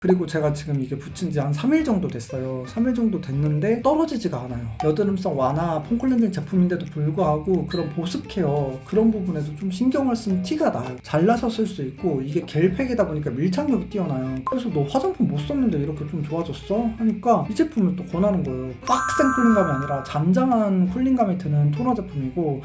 그리고 제가 지금 이게 붙인 지 한 3일 정도 됐어요. 3일 정도 됐는데 떨어지지가 않아요. 여드름성 완화 폼클렌징 제품인데도 불구하고 그런 보습 케어 그런 부분에도 좀 신경을 쓴 티가 나요. 잘라서 쓸 수 있고 이게 겔팩이다 보니까 밀착력이 뛰어나요. 그래서 너 화장품 못 썼는데 이렇게 좀 좋아졌어? 하니까 이 제품을 또 권하는 거예요. 빡센 쿨링감이 아니라 잔잔한 쿨링감이 드는 토너 제품이고.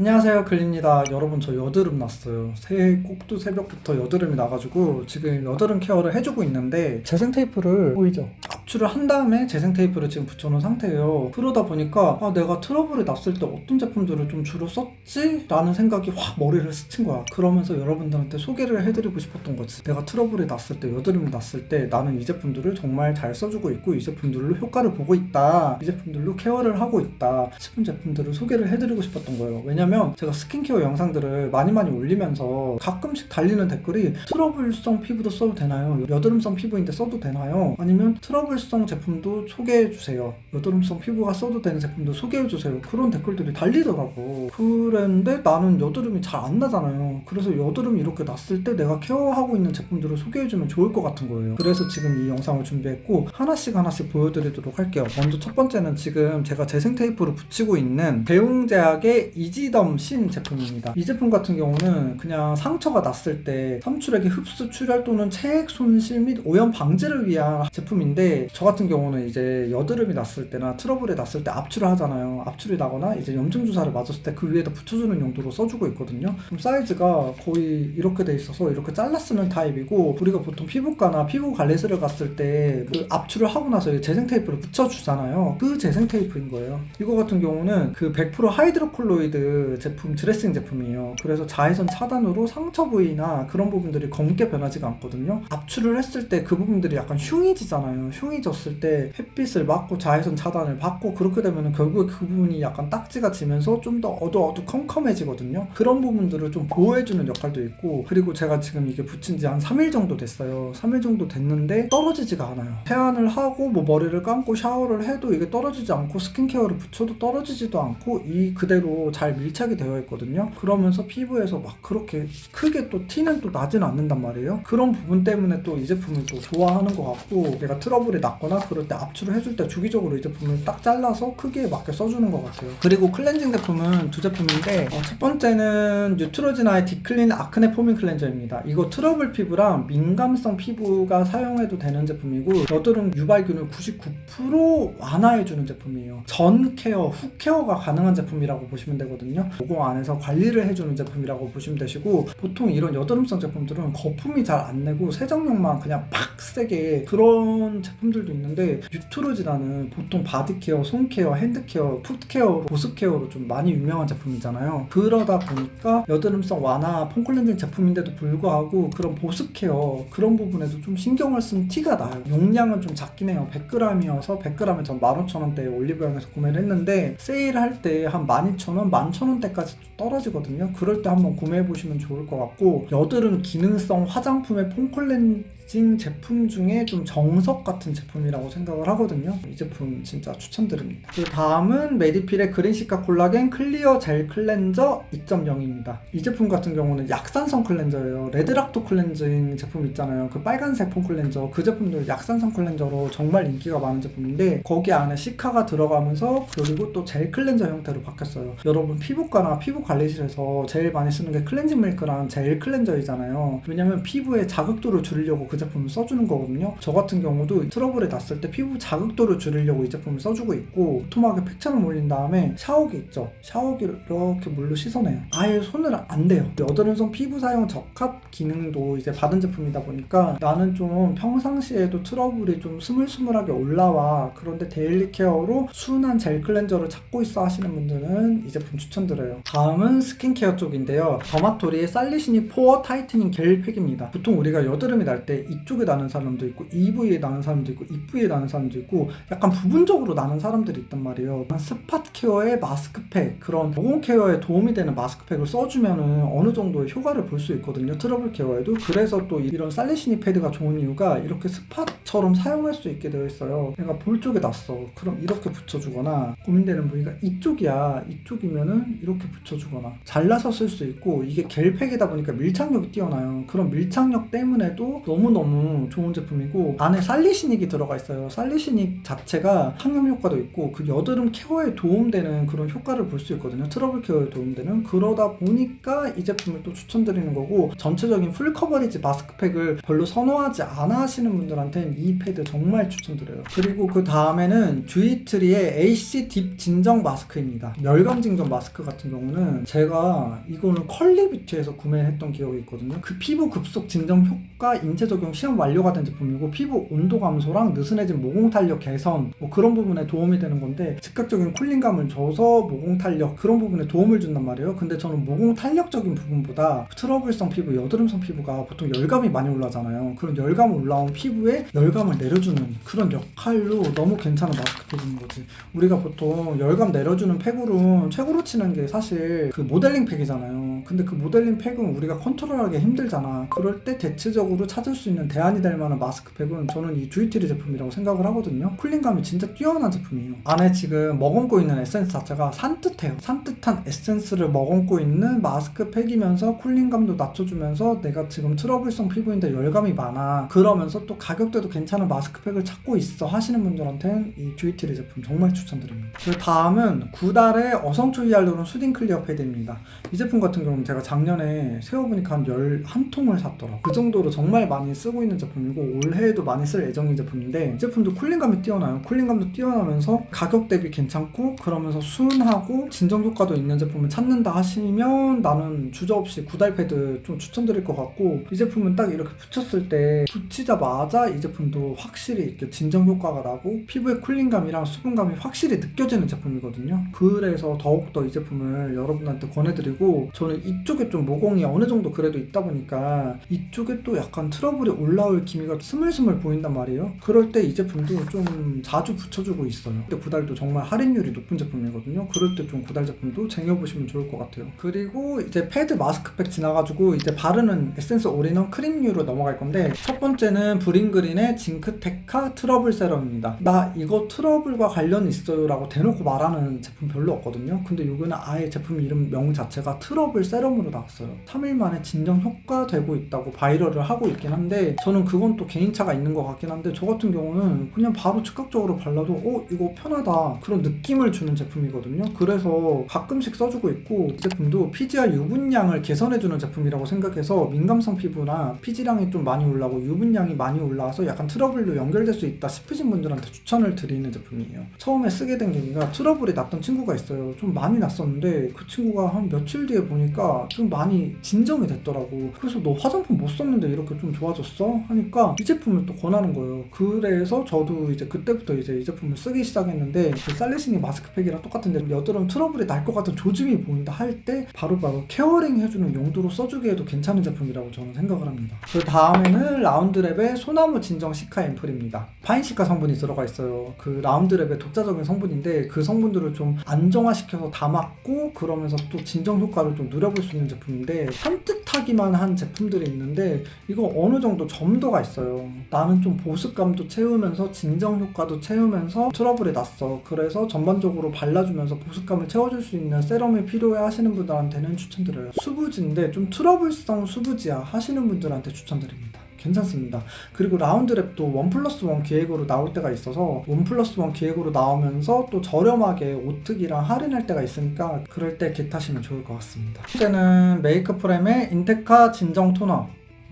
안녕하세요, 글리입니다. 여러분, 저 여드름 났어요. 새해 꼭두 새벽부터 여드름이 나가지고 지금 여드름 케어를 해주고 있는데 재생 테이프를 보이죠? 압출을 한 다음에 재생 테이프를 지금 붙여놓은 상태예요. 그러다 보니까 내가 트러블이 났을 때 어떤 제품들을 좀 주로 썼지? 라는 생각이 확 머리를 스친 거야. 그러면서 여러분들한테 소개를 해드리고 싶었던 거지. 내가 트러블이 났을 때, 여드름이 났을 때 나는 이 제품들을 정말 잘 써주고 있고 이 제품들로 효과를 보고 있다, 이 제품들로 케어를 하고 있다 싶은 제품들을 소개를 해드리고 싶었던 거예요. 왜냐면 제가 스킨케어 영상들을 많이 올리면서 가끔씩 달리는 댓글이 트러블성 피부도 써도 되나요? 여드름성 피부인데 써도 되나요? 아니면 트러블성 제품도 소개해주세요, 여드름성 피부가 써도 되는 제품도 소개해주세요, 그런 댓글들이 달리더라고. 그랬는데 나는 여드름이 잘 안 나잖아요. 그래서 여드름이 이렇게 났을 때 내가 케어하고 있는 제품들을 소개해주면 좋을 것 같은 거예요. 그래서 지금 이 영상을 준비했고 하나씩 보여드리도록 할게요. 먼저 첫 번째는 지금 제가 재생 테이프로 붙이고 있는 대웅제약의 이지덤 신 제품입니다. 이 제품 같은 경우는 그냥 상처가 났을 때 삼출액의 흡수, 출혈 또는 체액 손실 및 오염 방지를 위한 제품인데, 저 같은 경우는 이제 여드름이 났을 때나 트러블이 났을 때 압출을 하잖아요. 압출이 나거나 이제 염증 주사를 맞았을 때 그 위에다 붙여주는 용도로 써주고 있거든요. 그럼 사이즈가 거의 이렇게 돼 있어서 이렇게 잘라 쓰는 타입이고, 우리가 보통 피부과나 피부 관리실을 갔을 때 그 압출을 하고 나서 재생 테이프를 붙여주잖아요. 그 재생 테이프인 거예요. 이거 같은 경우는 그 100% 하이드로콜로이드 제품, 드레싱 제품이에요. 그래서 자외선 차단으로 상처 부위나 그런 부분들이 검게 변하지가 않거든요. 압출을 했을 때 그 부분들이 약간 흉해지잖아요. 흉해졌을 때 햇빛을 맞고 자외선 차단을 받고 그렇게 되면 결국에 그 부분이 약간 딱지가 지면서 좀 더 어두컴컴해지거든요. 그런 부분들을 좀 보호해주는 역할도 있고, 그리고 제가 지금 이게 붙인 지 한 3일 정도 됐어요. 3일 정도 됐는데 떨어지지가 않아요. 세안을 하고 머리를 감고 샤워를 해도 이게 떨어지지 않고, 스킨케어를 붙여도 떨어지지도 않고 이 그대로 잘 밀착이 되어 있거든요. 그러면서 피부에서 막 그렇게 크게 또 티는 또 나진 않는단 말이에요. 그런 부분 때문에 또 이 제품을 또 좋아하는 것 같고, 내가 트러블이 났거나 그럴 때 압출을 해줄 때 주기적으로 이 제품을 딱 잘라서 크기에 맞게 써주는 것 같아요. 그리고 클렌징 제품은 두 제품인데, 첫 번째는 뉴트로지나의 딥클린 아크네 포밍 클렌저입니다. 이거 트러블 피부랑 민감성 피부가 사용해도 되는 제품이고, 여드름 유발균을 99% 완화해주는 제품이에요. 전 케어, 후 케어가 가능한 제품이라고 보시면 되거든요. 모공 안에서 관리를 해주는 제품이라고 보시면 되시고, 보통 이런 여드름성 제품들은 거품이 잘 안 내고 세정력만 그냥 팍 세게 그런 제품들도 있는데, 뉴트로지나는 보통 바디케어, 손케어, 핸드케어, 풋케어, 보습케어로 좀 많이 유명한 제품이잖아요. 그러다 보니까 여드름성 완화 폼클렌징 제품인데도 불구하고 그런 보습케어 그런 부분에도 좀 신경을 쓴 티가 나요. 용량은 좀 작긴 해요. 100g이어서 100g에 전 15,000원대에 올리브영에서 구매를 했는데, 세일할 때 한 12,000원, 11,000원대까지 떨어지거든요. 그럴 때 한번 구매해보시면 좋을 것 같고, 여드름 기능성 화장품의 폼클렌징 제품 중에 좀 정석 같은 제품이라고 생각을 하거든요. 이 제품 진짜 추천드립니다. 그 다음은 메디필의 그린시카 콜라겐 클리어 젤 클렌저 2.0입니다. 이 제품 같은 경우는 약산성 클렌저예요. 레드락토 클렌징 제품 있잖아요. 그 빨간색 폼 클렌저, 그 제품들 약산성 클렌저로 정말 인기가 많은 제품인데, 거기 안에 시카가 들어가면서 그리고 또 젤 클렌저 형태로 바뀌었어요. 여러분 피부과나 피부 관리실에서 제일 많이 쓰는 게 클렌징 밀크랑 젤 클렌저이잖아요. 왜냐면 피부에 자극도를 줄이려고 그 제품을 써주는 거거든요. 저 같은 경우도 트러블이 났을 때 피부 자극도를 줄이려고 이 제품을 써주고 있고, 도톰하게 팩처럼 올린 다음에 샤워기 있죠? 샤워기를 이렇게 물로 씻어내요. 아예 손을 안 대요. 여드름성 피부 사용 적합 기능도 이제 받은 제품이다 보니까, 나는 좀 평상시에도 트러블이 좀 스물스물하게 올라와, 그런데 데일리 케어로 순한 젤 클렌저를 찾고 있어 하시는 분들은 이 제품 추천드려요. 다음은 스킨케어 쪽인데요. 더마토리의 살리시니 포어 타이트닝 겔 팩입니다. 보통 우리가 여드름이 날 때 이쪽에 나는 사람도 있고 이 부위에 나는 사람도 있고 있고 입 부위에 나는 사람도 있고 약간 부분적으로 나는 사람들이 있단 말이에요. 스팟 케어의 마스크팩, 그런 모공 케어에 도움이 되는 마스크팩을 써주면은 어느 정도의 효과를 볼 수 있거든요. 트러블 케어에도. 그래서 또 이런 살리시닉 패드가 좋은 이유가 이렇게 스팟처럼 사용할 수 있게 되어 있어요. 내가 볼 쪽에 났어. 그럼 이렇게 붙여주거나, 고민되는 부위가 이쪽이야. 이쪽이면은 이렇게 붙여주거나, 잘라서 쓸 수 있고, 이게 겔팩이다 보니까 밀착력이 뛰어나요. 그런 밀착력 때문에도 너무너무 좋은 제품이고, 안에 살리시닉이 들어가 있어요. 살리시닉 자체가 항염 효과도 있고 그 여드름 케어에 도움되는 그런 효과를 볼 수 있거든요. 트러블 케어에 도움되는. 그러다 보니까 이 제품을 또 추천드리는 거고, 전체적인 풀 커버리지 마스크팩을 별로 선호하지 않아 하시는 분들한테는 이 패드 정말 추천드려요. 그리고 그 다음에는 듀이트리의 AC 딥 진정 마스크입니다. 열감 진정 마스크 같은 경우는 제가 이거는 컬리뷰티에서 구매했던 기억이 있거든요. 그 피부 급속 진정 효과 인체 적용 시험 완료가 된 제품이고, 피부 온도 감소랑 느슨해진 모공 탄력 개선 뭐 그런 부분에 도움이 되는 건데, 즉각적인 쿨링감을 줘서 모공 탄력 그런 부분에 도움을 준단 말이에요. 근데 저는 모공 탄력적인 부분보다 트러블성 피부, 여드름성 피부가 보통 열감이 많이 올라잖아요. 그런 열감 올라온 피부에 열감을 내려주는 그런 역할로 너무 괜찮은 마스크팩인 거지. 우리가 보통 열감 내려주는 팩으로 최고로 치는 게 사실 그 모델링 팩이잖아요. 근데 그 모델링 팩은 우리가 컨트롤하기 힘들잖아. 그럴 때 대체적으로 찾을 수 있는 대안이 될 만한 마스크팩은 저는 이 듀이트리 제품이라고 생각을 하거든요. 쿨링감이 진짜 뛰어난 제품이에요. 안에 지금 머금고 있는 에센스 자체가 산뜻해요. 산뜻한 에센스를 머금고 있는 마스크팩이면서 쿨링감도 낮춰주면서 내가 지금 트러블성 피부인데 열감이 많아, 그러면서 또 가격대도 괜찮은 마스크팩을 찾고 있어 하시는 분들한테는 이 듀이트리 제품 정말 추천드립니다. 그 다음은 구달의 어성초 히알루론 수딩 클리어 패드입니다. 이 제품 같은 경우는 제가 작년에 세어보니까 한 11통을 샀더라고요. 그 정도로 정말 많이 쓰고 있는 제품이고 올해에도 많이 쓸 예정인 제품인데, 이 제품도 쿨링감이 뛰어나요. 쿨링감도 뛰어나면서 가격 대비 괜찮고 그러면서 순하고 진정 효과도 있는 제품을 찾는다 하시면 나는 주저없이 구달 패드 좀 추천드릴 것 같고, 이 제품은 딱 이렇게 붙였을 때 붙이자마자 이 제품도 확실히 이렇게 진정 효과가 나고 피부의 쿨링감이랑 수분감이 확실히 느껴지는 제품이거든요. 그래서 더욱더 이 제품을 여러분한테 권해드리고, 저는 이쪽에 좀 모공이 어느 정도 그래도 있다 보니까 이쪽에 또 약간 트러블이 올라올 기미가 스물스물 보인단 말이에요. 그럴 때 이 제품도 좀 자주 붙여주고 있어요. 근데 구달도 정말 할인율이 높은 제품이거든요. 그럴 때 좀 구달 제품도 쟁여보시면 좋을 것 같아요. 그리고 이제 패드 마스크팩 지나가지고 이제 바르는 에센스 올인원 크림류로 넘어갈 건데, 첫 번째는 브링그린의 징크테카 트러블 세럼입니다. 나 이거 트러블과 관련 있어요 라고 대놓고 말하는 제품 별로 없거든요. 근데 이거는 아예 제품 이름 명 자체가 트러블 세럼으로 나왔어요. 3일 만에 진정 효과 되고 있다고 바이럴을 하고 있긴 한데, 저는 그건 또 개인차가 있는 것 같긴 한데, 저 같은 경우는 그냥 바로 즉각적으로 발라도 이거 편하다 그런 느낌을 주는 제품이거든요. 그래서 가끔씩 써주고 있고, 이 제품도 피지와 유분량을 개선해주는 제품이라고 생각해서 민감성 피부나 피지량이 좀 많이 올라오고 유분량이 많이 올라와서 약간 트러블로 연결될 수 있다 싶으신 분들한테 추천을 드리는 제품이에요. 처음에 쓰게 된 계기가 트러블이 났던 친구가 있어요. 좀 많이 났었는데 그 친구가 한 며칠 뒤에 보니까 좀 많이 진정이 됐더라고. 그래서 너 화장품 못 썼는데 이렇게 좀 좋아졌어? 하니까 이 제품을 또 권하는 거예요. 그래서 저도 이제 그때부터 이제 이 제품을 쓰기 시작했는데, 그 살리시닉 마스크팩이랑 똑같은데 여드름 트러블이 날 것 같은 조짐이 보인다 할 때 바로바로 케어링 해주는 용도로 써주기에도 괜찮은 제품이라고 저는 생각을 합니다. 그 다음에는 라운드랩의 소나무 진정 시카 앰플입니다. 파인시카 성분이 들어가 있어요. 그 라운드랩의 독자적인 성분인데 그 성분들을 좀 안정화시켜서 담았고 그러면서 또 진정 효과를 좀 누려볼 수 있는 제품인데, 산뜻하기만 한 제품들이 있는데 이거 어느 정도 점도가 있어요. 나는 좀 보습감도 채우면서 진정 효과도 채우면서 트러블이 났어. 그래서 전반적으로 발라주면서 보습감을 채워줄 수 있는 세럼이 필요해 하시는 분들한테는 추천드려요. 수부지인데 좀 트러블성 수부지야 하시는 분들한테 추천드립니다. 괜찮습니다. 그리고 라운드랩도 1+1 기획으로 나올 때가 있어서 1+1 기획으로 나오면서 또 저렴하게 오특이랑 할인할 때가 있으니까 그럴 때 겟하시면 좋을 것 같습니다. 번째는 메이크프렘의 인테카 진정 토너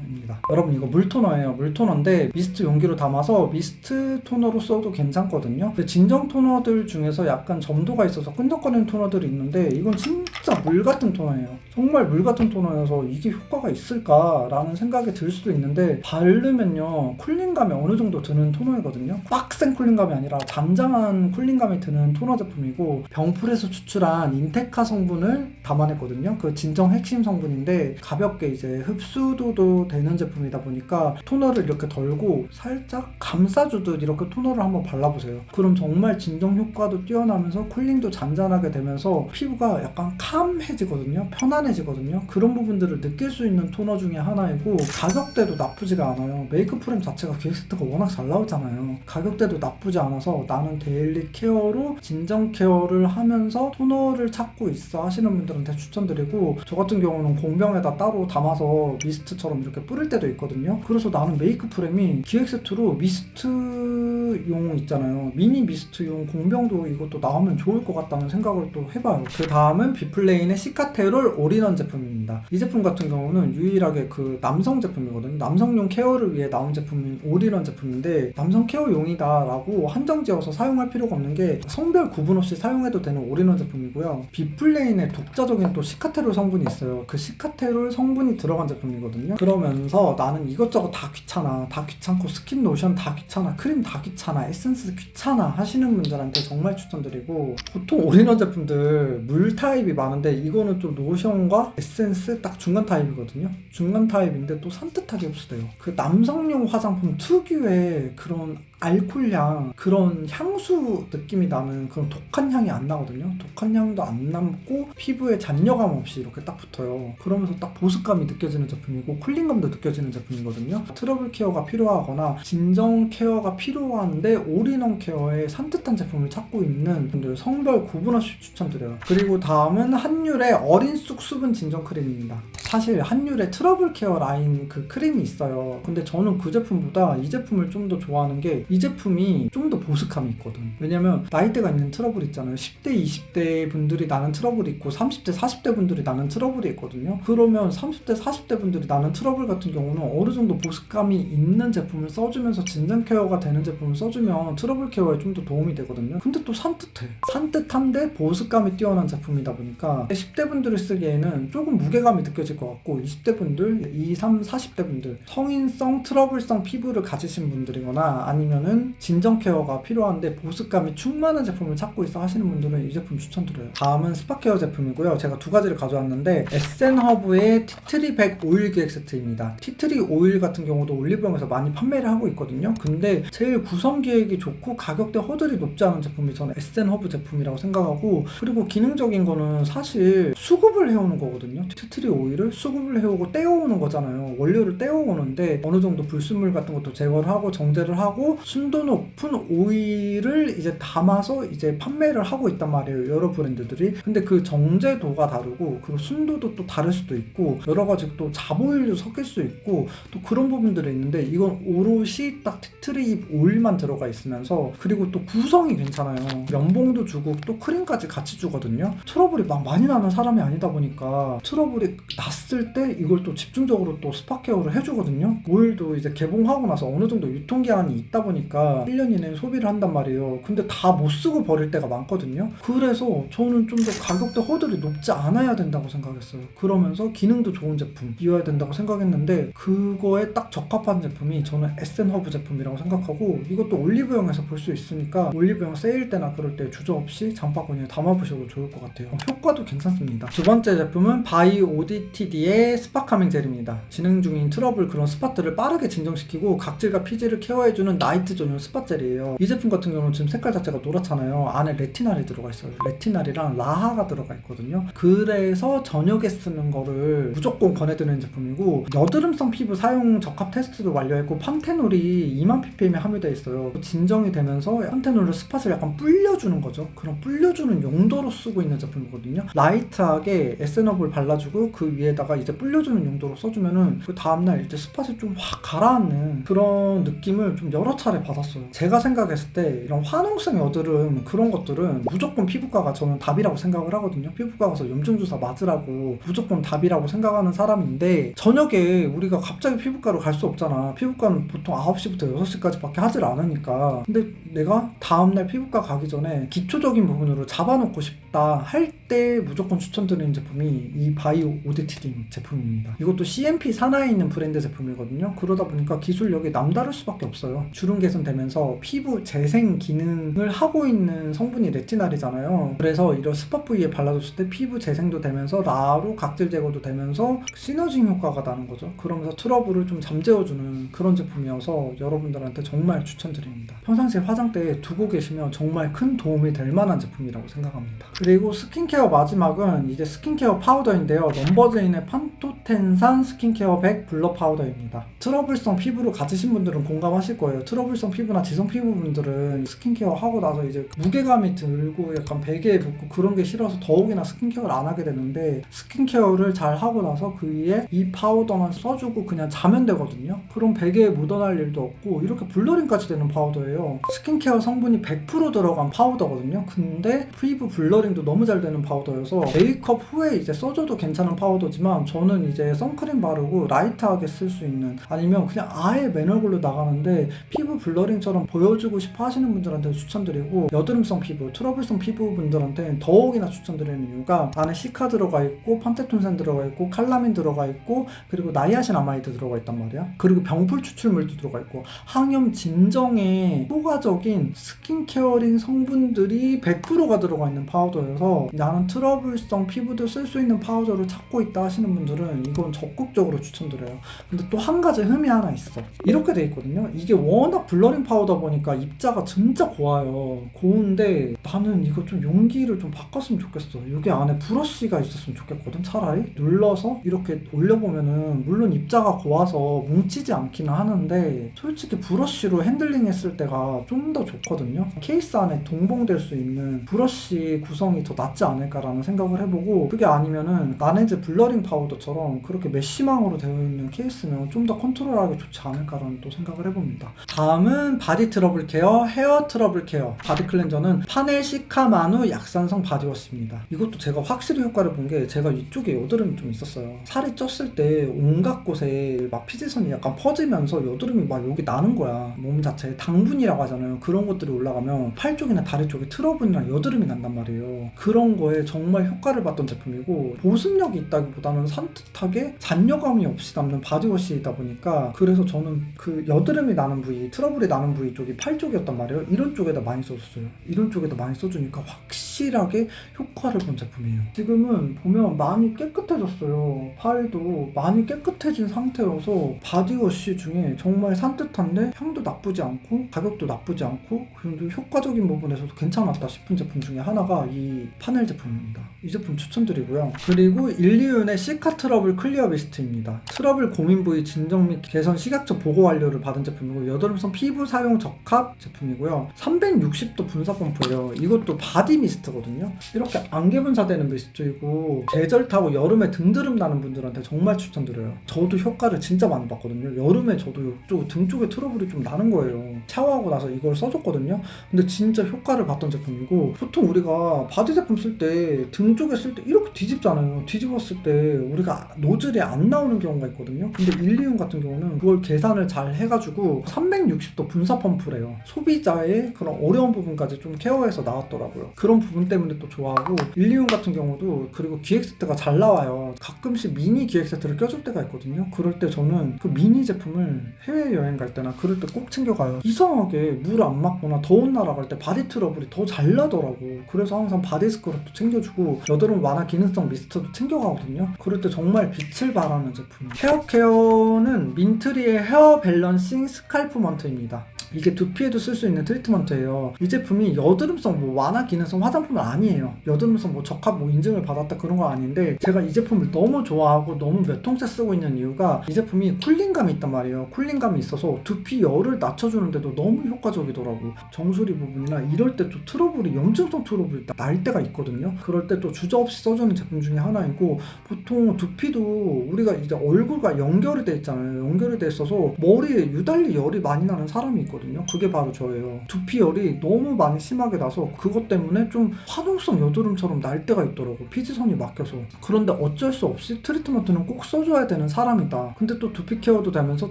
입니다. 여러분 이거 물토너예요. 물토너인데 미스트 용기로 담아서 미스트 토너로 써도 괜찮거든요. 근데 진정 토너들 중에서 약간 점도가 있어서 끈적거리는 토너들이 있는데 이건 진짜 물 같은 토너예요. 정말 물 같은 토너여서 이게 효과가 있을까라는 생각이 들 수도 있는데, 바르면요 쿨링감이 어느 정도 드는 토너이거든요. 빡센 쿨링감이 아니라 잔잔한 쿨링감이 드는 토너 제품이고, 병풀에서 추출한 인테카 성분을 담아냈거든요. 그 진정 핵심 성분인데 가볍게 이제 흡수도도 해도 되는 제품이다 보니까 토너를 이렇게 덜고 살짝 감싸주듯 이렇게 토너를 한번 발라보세요. 그럼 정말 진정 효과도 뛰어나면서 쿨링도 잔잔하게 되면서 피부가 약간 캄해지거든요. 편안해지거든요. 그런 부분들을 느낄 수 있는 토너 중에 하나이고 가격대도 나쁘지가 않아요. 메이크업 프레임 자체가 기획세트가 워낙 잘 나오잖아요. 가격대도 나쁘지 않아서 나는 데일리 케어로 진정 케어를 하면서 토너를 찾고 있어 하시는 분들한테 추천드리고, 저 같은 경우는 공병에다 따로 담아서 미스트처럼 이렇게 뿌릴 때도 있거든요. 그래서 나는 메이크업 프레임이 기획세트로 미스트용 있잖아요. 미니 미스트용 공병도 이것도 나오면 좋을 것 같다는 생각을 또 해봐요. 그 다음은 비플레인의 시카테롤 올인원 제품입니다. 이 제품 같은 경우는 유일하게 그 남성 제품이거든요. 남성용 케어를 위해 나온 제품인 올인원 제품인데, 남성 케어용이다 라고 한정지어서 사용할 필요가 없는 게 성별 구분 없이 사용해도 되는 올인원 제품이고요. 비플레인의 독자적인 또 시카테롤 성분이 있어요. 그 시카테롤 성분이 들어간 제품이거든요. 그러면서 나는 이것저것 다 귀찮아, 다 귀찮고 스킨 로션 다 귀찮아, 크림 다 귀찮아, 에센스 귀찮아 하시는 분들한테 정말 추천드리고, 보통 올인원 제품들 물 타입이 많은데 이거는 좀 로션과 에센스 딱 중간 타입이거든요. 중간 타입인데 또 산뜻하게 흡수돼요. 그 남성용 화장품 특유의 그런 알코올향, 그런 향수 느낌이 나는 그런 독한 향이 안 나거든요. 독한 향도 안 남고 피부에 잔여감 없이 이렇게 딱 붙어요. 그러면서 딱 보습감이 느껴지는 제품이고 쿨링감도 느껴지는 제품이거든요. 트러블 케어가 필요하거나 진정 케어가 필요한데 올인원 케어에 산뜻한 제품을 찾고 있는 분들 성별 구분 없이 추천드려요. 그리고 다음은 한율의 어린 쑥 수분 진정 크림입니다. 사실 한율의 트러블 케어 라인 그 크림이 있어요. 근데 저는 그 제품보다 이 제품을 좀 더 좋아하는 게, 이 제품이 좀 더 보습감이 있거든. 왜냐면 나이대가 있는 트러블 있잖아요. 10대, 20대 분들이 나는 트러블이 있고 30대, 40대 분들이 나는 트러블이 있거든요. 그러면 30대, 40대 분들이 나는 트러블 같은 경우는 어느 정도 보습감이 있는 제품을 써주면서 진정 케어가 되는 제품을 써주면 트러블 케어에 좀 더 도움이 되거든요. 근데 또 산뜻해. 산뜻한데 보습감이 뛰어난 제품이다 보니까 10대 분들이 쓰기에는 조금 무게감이 느껴질 것 같고, 20대 분들, 20, 30, 40대 분들, 성인성 트러블성 피부를 가지신 분들이거나 아니면은 진정 케어가 필요한데 보습감이 충만한 제품을 찾고 있어 하시는 분들은 이 제품 추천드려요. 다음은 스파 케어 제품이고요. 제가 두 가지를 가져왔는데, 에센허브의 티트리 100 오일 기획 세트입니다. 티트리 오일 같은 경우도 올리브영에서 많이 판매를 하고 있거든요. 근데 제일 구성 기획이 좋고 가격대 허들이 높지 않은 제품이 저는 에센허브 제품이라고 생각하고, 그리고 기능적인 거는 사실 수급을 해오는 거거든요. 티트리 오일을 수급을 해오고 떼어오는 거잖아요. 원료를 떼어오는데 어느 정도 불순물 같은 것도 제거를 하고 정제를 하고 순도 높은 오일을 이제 담아서 이제 판매를 하고 있단 말이에요, 여러 브랜드들이. 근데 그 정제도가 다르고 그리고 순도도 또 다를 수도 있고 여러 가지 또 잡오일도 섞일 수 있고 또 그런 부분들이 있는데, 이건 오롯이 딱 티트리 오일만 들어가 있으면서 그리고 또 구성이 괜찮아요. 면봉도 주고 또 크림까지 같이 주거든요. 트러블이 막 많이 나는 사람이 아니다 보니까 트러블이 났을 때 이걸 또 집중적으로 또 스파 케어를 해주거든요. 오일도 이제 개봉하고 나서 어느 정도 유통기한이 있다 보니까 1년 이내에 소비를 한단 말이에요. 근데 다 못 쓰고 버릴 때가 많거든요. 그래서 저는 좀 더 가격대 허들이 높지 않아야 된다고 생각했어요. 그러면서 기능도 좋은 제품이어야 된다고 생각했는데, 그거에 딱 적합한 제품이 저는 에센허브 제품이라고 생각하고, 이것도 올리브영에서 볼 수 있으니까 올리브영 세일 때나 그럴 때 주저없이 장바구니에 담아보셔도 좋을 것 같아요. 효과도 괜찮습니다. 두 번째 제품은 바이 ODTD의 스파 카밍 젤입니다. 진행 중인 트러블 그런 스팟들을 빠르게 진정시키고 각질과 피지를 케어해주는 나이트 전용 스팟 젤이에요. 이 제품 같은 경우는 지금 색깔 자체가 노랗잖아요. 안에 레티날이 들어가 있어요. 레티날이랑 라하가 들어가 있거든요. 그래서 저녁에 쓰는 거를 무조건 권해드리는 제품이고, 여드름성 피부 사용 적합 테스트도 완료했고 판테놀이 2만 ppm에 함유되어 있어요. 진정이 되면서 판테놀로 스팟을 약간 불려주는 거죠. 그런 불려주는 용도로 쓰고 있는 제품이거든요. 라이트하게 에센업을 발라주고 그 위에다가 이제 불려주는 용도로 써주면은 그 다음날 이제 스팟이 좀 확 가라앉는 그런 느낌을 좀 여러 차례 받았어요. 제가 생각했을 때 이런 화농성 여드름 그런 것들은 무조건 피부과가 저는 답이라고 생각을 하거든요. 피부과 가서 염증주사 맞으라고 무조건 답이라고 생각하는 사람인데, 저녁에 우리가 갑자기 피부과로 갈 수 없잖아. 피부과는 보통 9시부터 6시까지 밖에 하질 않으니까. 근데 내가 다음날 피부과 가기 전에 기초적인 부분으로 잡아놓고 싶다 할 이때 무조건 추천드리는 제품이 이 바이오 오디티딩 제품입니다. 이것도 CMP 산하에 있는 브랜드 제품이거든요. 그러다 보니까 기술력이 남다를 수밖에 없어요. 주름 개선되면서 피부 재생 기능을 하고 있는 성분이 레티날이잖아요. 그래서 이런 스팟 부위에 발라줬을 때 피부 재생도 되면서 나로 각질 제거도 되면서 시너징 효과가 나는 거죠. 그러면서 트러블을 좀 잠재워주는 그런 제품이어서 여러분들한테 정말 추천드립니다. 평상시에 화장대에 두고 계시면 정말 큰 도움이 될 만한 제품이라고 생각합니다. 그리고 스킨케어 마지막은 이제 스킨케어 파우더인데요. 넘버즈인의 판토텐산 스킨케어 100 블러 파우더입니다. 트러블성 피부를 가지신 분들은 공감하실 거예요. 트러블성 피부나 지성 피부분들은 스킨케어 하고 나서 이제 무게감이 들고 약간 베개에 붙고 그런 게 싫어서 더욱이나 스킨케어를 안 하게 되는데, 스킨케어를 잘 하고 나서 그 위에 이 파우더만 써주고 그냥 자면 되거든요. 그럼 베개에 묻어날 일도 없고 이렇게 블러링까지 되는 파우더예요. 스킨케어 성분이 100% 들어간 파우더거든요. 근데 피부 블러링도 너무 잘 되는 파우더여서 메이크업 후에 이제 써줘도 괜찮은 파우더지만, 저는 이제 선크림 바르고 라이트하게 쓸 수 있는, 아니면 그냥 아예 맨얼굴로 나가는데 피부 블러링처럼 보여주고 싶어 하시는 분들한테 추천드리고, 여드름성 피부, 트러블성 피부분들한테는 더욱이나 추천드리는 이유가 안에 시카 들어가 있고 판테톤산 들어가 있고 칼라민 들어가 있고 그리고 나이아신아마이드 들어가 있단 말이야. 그리고 병풀 추출물도 들어가 있고 항염 진정에 효과적인 스킨케어링 성분들이 100%가 들어가 있는 파우더여서, 나는 트러블성 피부도 쓸 수 있는 파우더를 찾고 있다 하시는 분들은 이건 적극적으로 추천드려요. 근데 또 한 가지 흠이 하나 있어. 이렇게 돼 있거든요. 이게 워낙 블러링 파우더 보니까 입자가 진짜 고와요. 고운데 나는 이거 좀 용기를 좀 바꿨으면 좋겠어. 여기 안에 브러쉬가 있었으면 좋겠거든. 차라리 눌러서 이렇게 올려보면은 물론 입자가 고와서 뭉치지 않기는 하는데, 솔직히 브러쉬로 핸들링 했을 때가 좀 더 좋거든요. 케이스 안에 동봉될 수 있는 브러쉬 구성이 더 낫지 않을까라는 생각을 해보고, 그게 아니면은 라네즈 블러링 파우더처럼 그렇게 메쉬망으로 되어 있는 케이스면 좀 더 컨트롤하기 좋지 않을까라는 또 생각을 해봅니다. 다음은 바디 트러블 케어, 헤어 트러블 케어 바디 클렌저는 파넬 시카마누 약산성 바디워시입니다. 이것도 제가 확실히 효과를 본 게, 제가 이쪽에 여드름이 좀 있었어요. 살이 쪘을 때 온갖 곳에 막 피지선이 약간 퍼지면서 여드름이 막 여기 나는 거야. 몸 자체에 당분이라고 하잖아요. 그런 것들이 올라가면 팔 쪽이나 다리 쪽에 트러블이나 여드름이 난단 말이에요. 그런 거에 정말 효과를 봤던 제품이고, 보습력이 있다기보다는 산뜻하게 잔여감이 없이 남는 바디워시이다 보니까, 그래서 저는 그 여드름이 나는 부위, 트러블이 나는 부위 쪽이 팔 쪽이었단 말이에요. 이런 쪽에다 많이 써줬어요. 이런 쪽에다 많이 써주니까 확실하게 효과를 본 제품이에요. 지금은 보면 많이 깨끗해졌어요. 팔도 많이 깨끗해진 상태여서 바디워시 중에 정말 산뜻한데 향도 나쁘지 않고 가격도 나쁘지 않고 그리고 효과적인 부분에서도 괜찮았다 싶은 제품 중에 하나가 이 파넬 제품입니다. 이 제품 추천드리고요. 그리고 일리윤의 시카 트러블 클리어 미스트입니다. 트러블 고민 부위 진정 및 개선 식약처 보고 완료를 받은 제품이고, 여드름성 피부 사용 적합 제품이고요. 360도 분사 펌프예요. 이것도 바디 미스트거든요. 이렇게 안개 분사되는 미스트이고, 계절 타고 여름에 등드름 나는 분들한테 정말 추천드려요. 저도 효과를 진짜 많이 봤거든요. 여름에 저도 이쪽 등 쪽에 트러블이 좀 나는 거예요. 샤워하고 나서 이걸 써줬거든요. 근데 진짜 효과를 봤던 제품이고, 보통 우리가 바디 제품 쓸 때 등 쪽에 쓸 때 이렇게 뒤집잖아요. 뒤집었을 때 우리가 노즐이 안 나오는 경우가 있거든요. 근데 일리윤 같은 경우는 그걸 계산을 잘 해가지고 360도 분사 펌프래요. 소비자의 그런 어려운 부분까지 좀 케어해서 나왔더라고요. 그런 부분 때문에 또 좋아하고, 일리윤 같은 경우도 그리고 기획세트가 잘 나와요. 가끔씩 미니 기획세트를 껴줄 때가 있거든요. 그럴 때 저는 그 미니 제품을 해외여행 갈 때나 그럴 때 꼭 챙겨가요. 이상하게 물 안 맞거나 더운 나라 갈 때 바디 트러블이 더 잘 나더라고. 그래서 항상 바디 스크럽도 챙겨주고 여드름 완화 기능성 미스트도 챙겨가거든요. 그럴 때 정말 빛을 발하는 제품. 헤어 케어는 민트리의 헤어 밸런싱 스칼프먼트입니다. 이게 두피에도 쓸 수 있는 트리트먼트예요. 이 제품이 여드름성 뭐 완화 기능성 화장품은 아니에요. 여드름성 뭐 적합 뭐 인증을 받았다 그런 건 아닌데, 제가 이 제품을 너무 좋아하고 너무 몇 통째 쓰고 있는 이유가, 이 제품이 쿨링감이 있단 말이에요. 쿨링감이 있어서 두피 열을 낮춰주는데도 너무 효과적이더라고. 정수리 부분이나 이럴 때 또 트러블이, 염증성 트러블이 날 때가 있거든요. 그럴 때 또 주저없이 써주는 제품 중에 하나이고, 보통 두피도 우리가 이제 얼굴과 연결이 돼 있잖아요. 연결이 돼 있어서 머리에 유달리 열이 많이 나는 사람이 있거든요. 있거든요. 그게 바로 저예요. 두피열이 너무 많이 심하게 나서 그것 때문에 좀 화농성 여드름처럼 날 때가 있더라고. 피지선이 막혀서. 그런데 어쩔 수 없이 트리트먼트는 꼭 써줘야 되는 사람이다. 근데 또 두피 케어도 되면서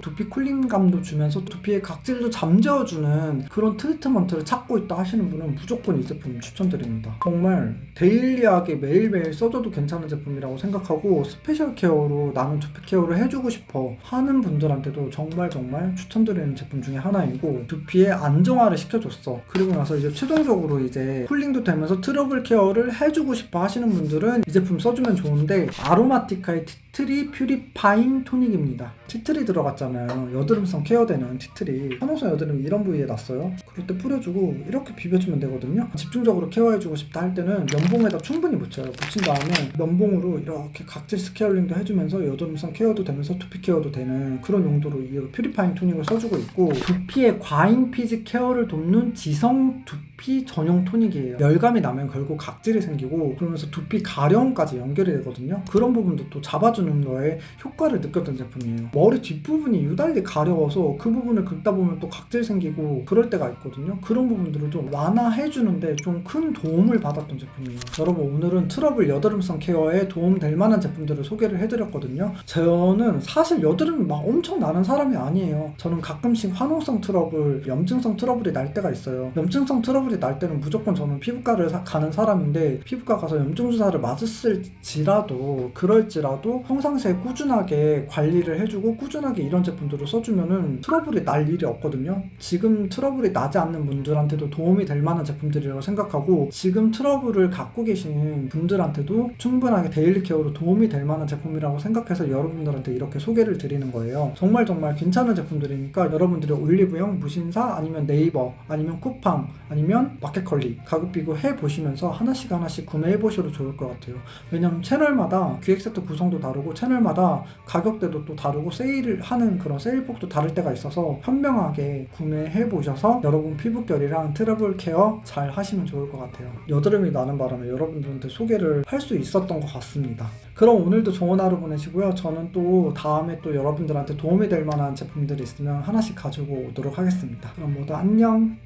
두피 쿨링감도 주면서 두피의 각질도 잠재워주는 그런 트리트먼트를 찾고 있다 하시는 분은 무조건 이 제품 추천드립니다. 정말 데일리하게 매일매일 써줘도 괜찮은 제품이라고 생각하고 스페셜 케어로 나는 두피 케어를 해주고 싶어 하는 분들한테도 정말 추천드리는 제품 중에 하나이고, 두피의 안정화를 시켜줬어. 그리고 나서 이제 최종적으로 이제 쿨링도 되면서 트러블 케어를 해주고 싶어 하시는 분들은 이 제품 써주면 좋은데, 아로마티카의 티트리 퓨리파잉 토닉입니다. 티트리 들어갔잖아요. 여드름성 케어되는 티트리. 화농성 여드름이 이런 부위에 났어요. 그럴 때 뿌려주고 이렇게 비벼주면 되거든요. 집중적으로 케어해주고 싶다 할 때는 면봉에다 충분히 묻혀요. 묻힌 다음에 면봉으로 이렇게 각질 스케일링도 해주면서 여드름성 케어도 되면서 두피 케어도 되는 그런 용도로 이 퓨리파잉 토닉을 써주고 있고, 두피의 과잉 피지 케어를 돕는 지성 두피 전용 토닉이에요. 열감이 나면 결국 각질이 생기고 그러면서 두피 가려움까지 연결이 되거든요. 그런 부분도 또 잡아주는 거에 효과를 느꼈던 제품이에요. 머리 뒷부분이 유달리 가려워서 그 부분을 긁다 보면 또 각질 생기고 그럴 때가 있거든요. 그런 부분들을 좀 완화해주는데 좀 큰 도움을 받았던 제품이에요. 여러분, 오늘은 트러블 여드름성 케어에 도움될 만한 제품들을 소개를 해드렸거든요. 저는 사실 여드름이 막 엄청 나는 사람이 아니에요. 저는 가끔씩 화농성 트러블, 염증성 트러블이 날 때가 있어요. 염증성 트러블이 날 때는 무조건 저는 피부과를 가는 사람인데, 피부과 가서 염증 주사를 맞았을지라도 그럴지라도 평상시에 꾸준하게 관리를 해주고 꾸준하게 이런 제품들을 써주면은 트러블이 날 일이 없거든요. 지금 트러블이 나지 않는 분들한테도 도움이 될 만한 제품들이라고 생각하고, 지금 트러블을 갖고 계신 분들한테도 충분하게 데일리 케어로 도움이 될 만한 제품이라고 생각해서 여러분들한테 이렇게 소개를 드리는 거예요. 정말 괜찮은 제품들이니까 여러분들이 올리브영, 무신사, 아니면 네이버, 아니면 쿠팡, 아니면 마켓컬리 가격비교 해보시면서 하나씩 구매해보셔도 좋을 것 같아요. 왜냐면 채널마다 기획세트 구성도 다르고 채널마다 가격대도 또 다르고 세일을 하는 그런 세일폭도 다를 때가 있어서 현명하게 구매해보셔서 여러분 피부결이랑 트러블 케어 잘 하시면 좋을 것 같아요. 여드름이 나는 바람에 여러분들한테 소개를 할 수 있었던 것 같습니다. 그럼 오늘도 좋은 하루 보내시고요. 저는 또 다음에 또 여러분들한테 도움이 될 만한 제품들이 있으면 하나씩 가지고 오도록 하겠습니다. 그럼 모두 안녕.